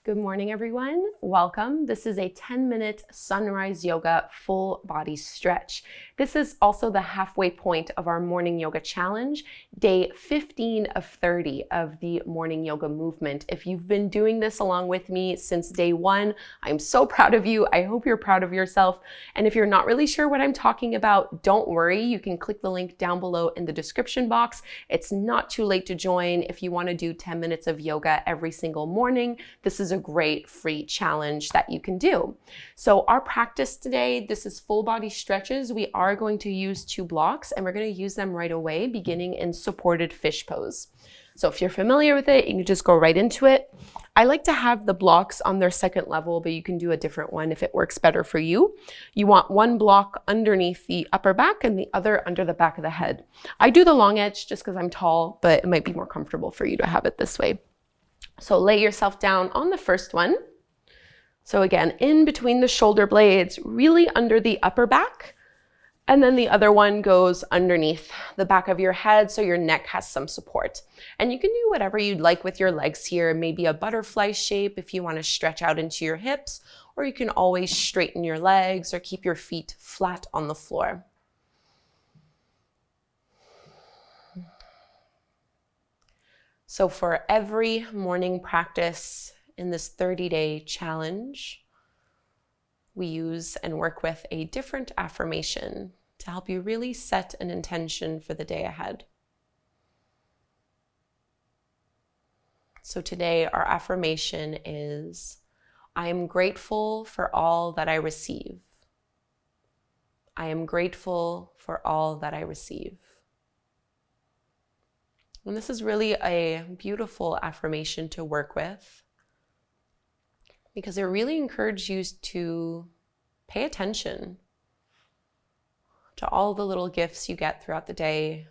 Good morning, everyone. Welcome. This is a 10-minute sunrise yoga full body stretch. This is also the halfway point of our morning yoga challenge, day 15 of 30 of the morning yoga movement. If you've been doing this along with me since day one, I'm so proud of you. I hope you're proud of yourself. And if you're not really sure what I'm talking about, don't worry. You can click the link down below in the description box. It's not too late to join if you want to do 10 minutes of yoga every single morning. This is a great free challenge that you can do. So our practice today, this is full body stretches. We are going to use 2 blocks and we're going to use them right away, beginning in supported fish pose. So if you're familiar with it, you can just go right into it. I like to have the blocks on their second level, but you can do a different one if it works better for you. You want one block underneath the upper back and the other under the back of the head. I do the long edge just because I'm tall, but it might be more comfortable for you to have it this way. So lay yourself down on the first one. So again, in between the shoulder blades, really under the upper back. And then the other one goes underneath the back of your head so your neck has some support. And you can do whatever you'd like with your legs here, maybe a butterfly shape if you want to stretch out into your hips, or you can always straighten your legs or keep your feet flat on the floor. So for every morning practice in this 30-day challenge, we use and work with a different affirmation to help you really set an intention for the day ahead. So today our affirmation is, I am grateful for all that I receive. I am grateful for all that I receive. And this is really a beautiful affirmation to work with because it really encourages you to pay attention to all the little gifts you get throughout the day.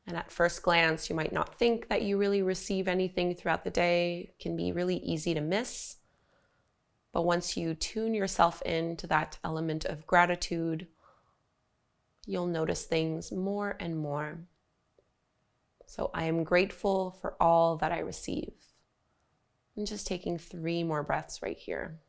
And at first glance, you might not think that you really receive anything throughout the day. It can be really easy to miss. But once you tune yourself into that element of gratitude, you'll notice things more and more. So I am grateful for all that I receive. I'm just taking 3 more breaths right here.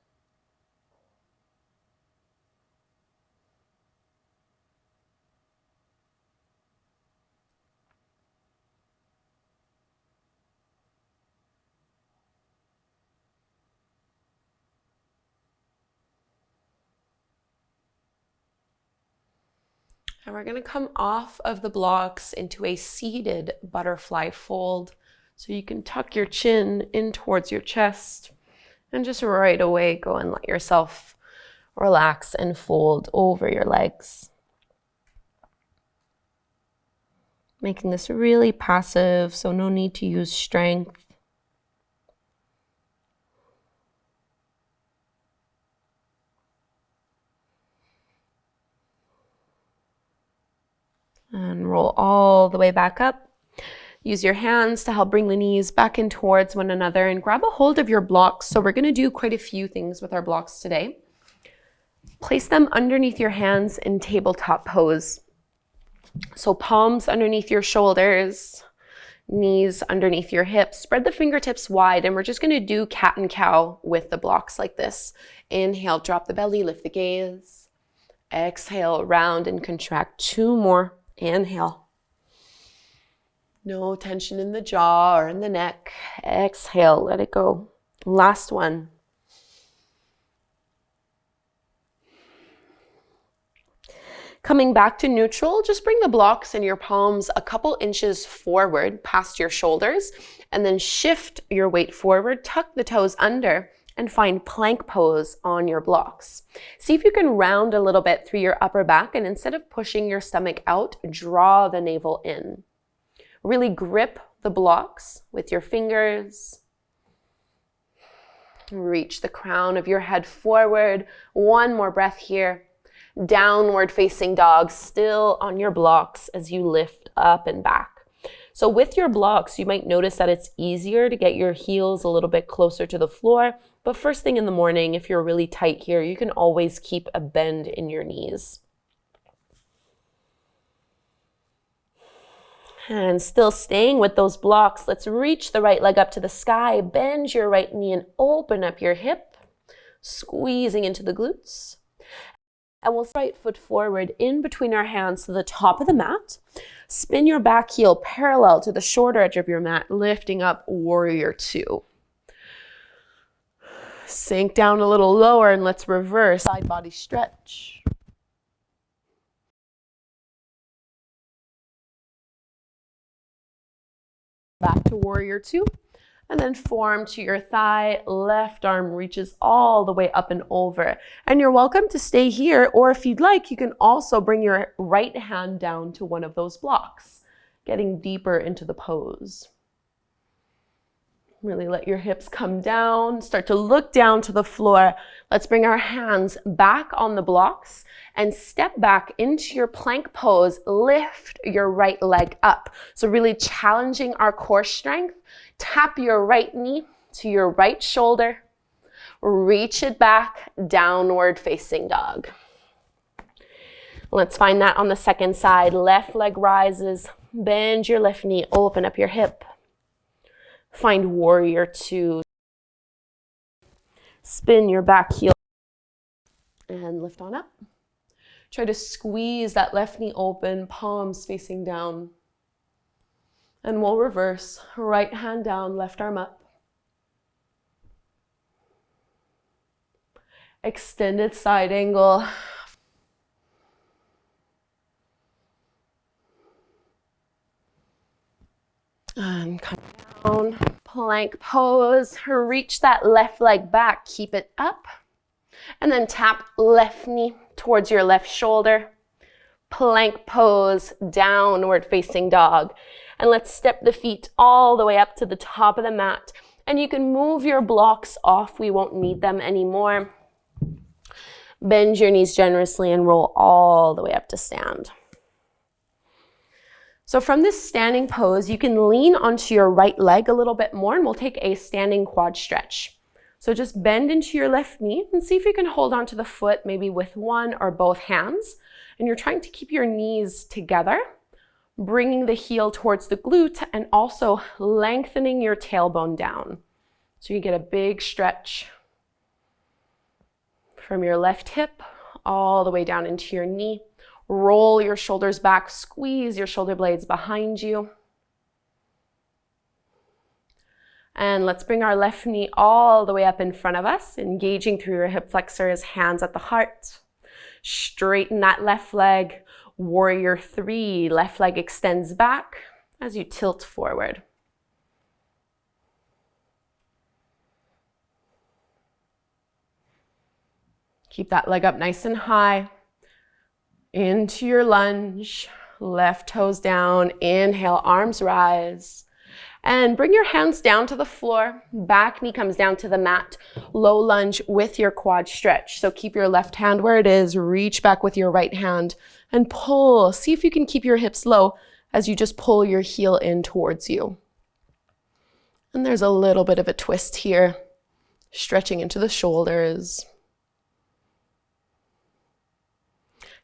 And we're going to come off of the blocks into a seated butterfly fold. So you can tuck your chin in towards your chest and just right away go and let yourself relax and fold over your legs. Making this really passive, so no need to use strength. And roll all the way back up. Use your hands to help bring the knees back in towards one another and grab a hold of your blocks. So we're going to do quite a few things with our blocks today. Place them underneath your hands in tabletop pose. So palms underneath your shoulders, knees underneath your hips. Spread the fingertips wide and we're just going to do cat and cow with the blocks like this. Inhale, drop the belly, lift the gaze. Exhale, round and contract. 2 more. Inhale. No tension in the jaw or in the neck. Exhale, let it go. Last one. Coming back to neutral, just bring the blocks and your palms a couple inches forward past your shoulders and then shift your weight forward, tuck the toes under and find plank pose on your blocks. See if you can round a little bit through your upper back and instead of pushing your stomach out, draw the navel in. Really grip the blocks with your fingers. Reach the crown of your head forward. 1 more breath here. Downward facing dog, still on your blocks as you lift up and back. So with your blocks, you might notice that it's easier to get your heels a little bit closer to the floor. But first thing in the morning, if you're really tight here, you can always keep a bend in your knees. And still staying with those blocks, let's reach the right leg up to the sky, bend your right knee and open up your hip, squeezing into the glutes. And we'll right foot forward in between our hands to the top of the mat. Spin your back heel parallel to the shorter edge of your mat, lifting up warrior two. Sink down a little lower and let's reverse side body stretch. Back to warrior two. And then form to your thigh, left arm reaches all the way up and over. And you're welcome to stay here, or if you'd like, you can also bring your right hand down to one of those blocks, getting deeper into the pose. Really let your hips come down, start to look down to the floor. Let's bring our hands back on the blocks and step back into your plank pose. Lift your right leg up. So really challenging our core strength. Tap your right knee to your right shoulder. Reach it back, downward facing dog. Let's find that on the second side. Left leg rises, bend your left knee, open up your hip. Find warrior two. Spin your back heel and lift on up. Try to squeeze that left knee open, palms facing down. And we'll reverse, right hand down, left arm up. Extended side angle. And come down, plank pose. Reach that left leg back, keep it up. And then tap left knee towards your left shoulder. Plank pose, downward facing dog. And let's step the feet all the way up to the top of the mat. And you can move your blocks off. We won't need them anymore. Bend your knees generously and roll all the way up to stand. So from this standing pose, you can lean onto your right leg a little bit more, and we'll take a standing quad stretch. So just bend into your left knee and see if you can hold onto the foot, maybe with one or both hands. And you're trying to keep your knees together, bringing the heel towards the glute and also lengthening your tailbone down. So you get a big stretch from your left hip all the way down into your knee. Roll your shoulders back, squeeze your shoulder blades behind you. And let's bring our left knee all the way up in front of us, engaging through your hip flexors, hands at the heart. Straighten that left leg. Warrior three, left leg extends back as you tilt forward. Keep that leg up nice and high. Into your lunge, left toes down, inhale, arms rise. And bring your hands down to the floor, back knee comes down to the mat, low lunge with your quad stretch. So keep your left hand where it is, reach back with your right hand and pull. See if you can keep your hips low as you just pull your heel in towards you. And there's a little bit of a twist here, stretching into the shoulders.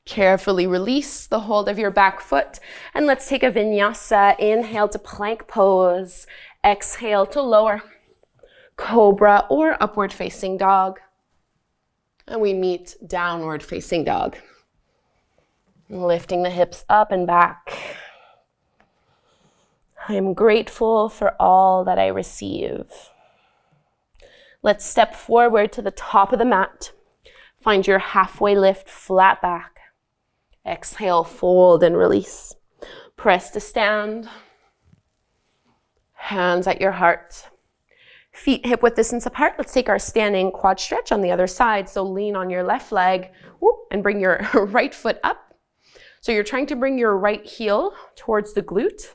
Carefully release the hold of your back foot, and let's take a vinyasa. Inhale to plank pose, exhale to lower, cobra or upward facing dog. And we meet downward facing dog. Lifting the hips up and back. I am grateful for all that I receive. Let's step forward to the top of the mat. Find your halfway lift, flat back. Exhale, fold and release. Press to stand. Hands at your heart. Feet hip width distance apart. Let's take our standing quad stretch on the other side. So lean on your left leg and bring your right foot up. So you're trying to bring your right heel towards the glute,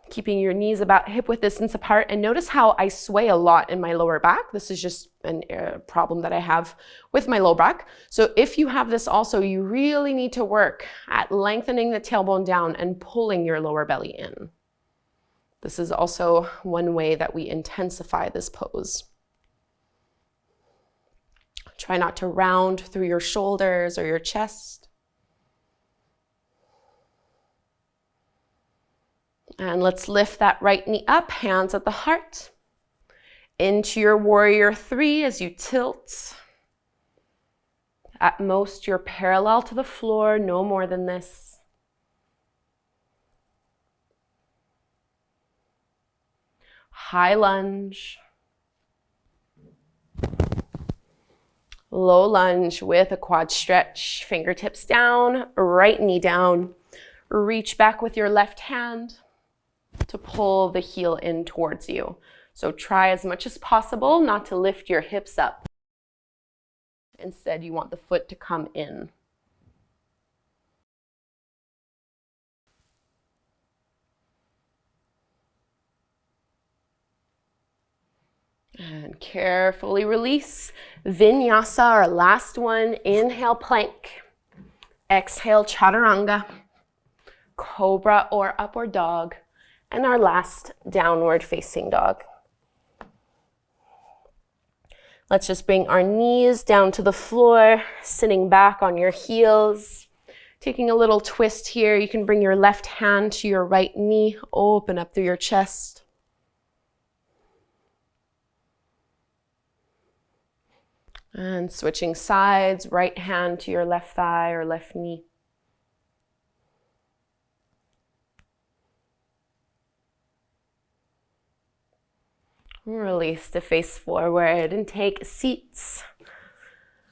keeping your knees about hip width distance apart. And notice how I sway a lot in my lower back. This is just a problem that I have with my low back. So if you have this also, you really need to work at lengthening the tailbone down and pulling your lower belly in. This is also one way that we intensify this pose. Try not to round through your shoulders or your chest. And let's lift that right knee up, hands at the heart. Into your warrior three as you tilt. At most, you're parallel to the floor, no more than this. High lunge. Low lunge with a quad stretch. Fingertips down, right knee down. Reach back with your left hand to pull the heel in towards you. So try as much as possible not to lift your hips up. Instead, you want the foot to come in. And carefully release. Vinyasa, our last one. Inhale, plank. Exhale, chaturanga. Cobra or upward dog. And our last downward facing dog. Let's just bring our knees down to the floor, sitting back on your heels. Taking a little twist here, you can bring your left hand to your right knee, open up through your chest. And switching sides, right hand to your left thigh or left knee. Release to face forward and take seats.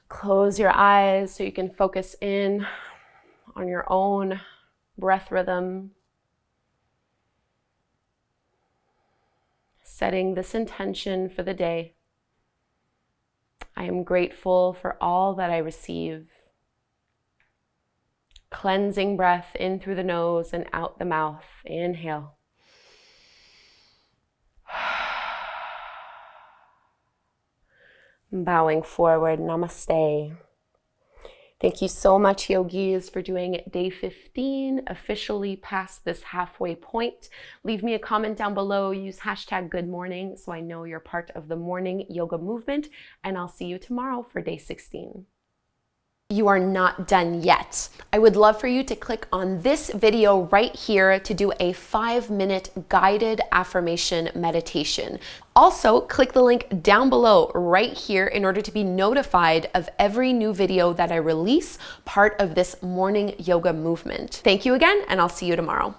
Close your eyes so you can focus in on your own breath rhythm. Setting this intention for the day. I am grateful for all that I receive. Cleansing breath in through the nose and out the mouth. Inhale. Bowing forward, namaste. Thank you so much, yogis, for doing day 15, officially past this halfway point. Leave me a comment down below, use hashtag good morning so I know you're part of the morning yoga movement, and I'll see you tomorrow for day 16. You are not done yet. I would love for you to click on this video right here to do a 5-minute guided affirmation meditation. Also, click the link down below right here in order to be notified of every new video that I release, part of this morning yoga movement. Thank you again, and I'll see you tomorrow.